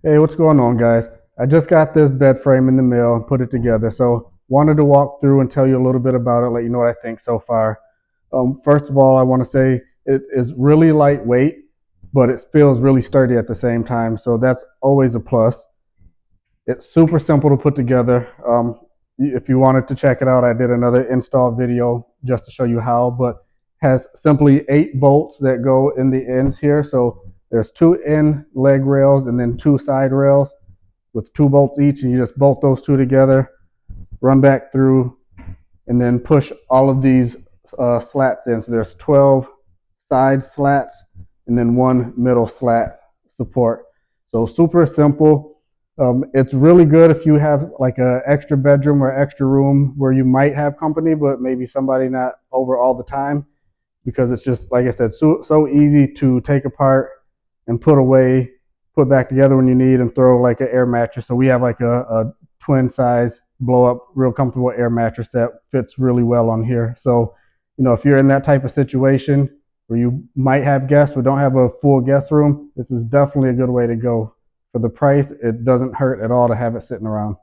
Hey, what's going on, guys? I just got this bed frame in the mail and put it together. So wanted to walk through and tell you a little bit about it, let you know what I think so far. First of all, I want to say it is really lightweight, but it feels really sturdy at the same time. So that's always a plus. It's super simple to put together. If you wanted to check it out, I did another install video just to show you how, but has simply 8 bolts that go in the ends here. So there's 2 end leg rails and then 2 side rails with 2 bolts each, and you just bolt those two together, run back through, and then push all of these slats in. So there's 12 side slats and then 1 middle slat support. So super simple. It's really good if you have like an extra bedroom or extra room where you might have company, but maybe somebody not over all the time, because it's just, like I said, so easy to take apart and put away, put back together when you need, and throw like an air mattress. So we have like a twin size blow up, real comfortable air mattress that fits really well on here. So, if you're in that type of situation where you might have guests but don't have a full guest room, this is definitely a good way to go. For the price, it doesn't hurt at all to have it sitting around.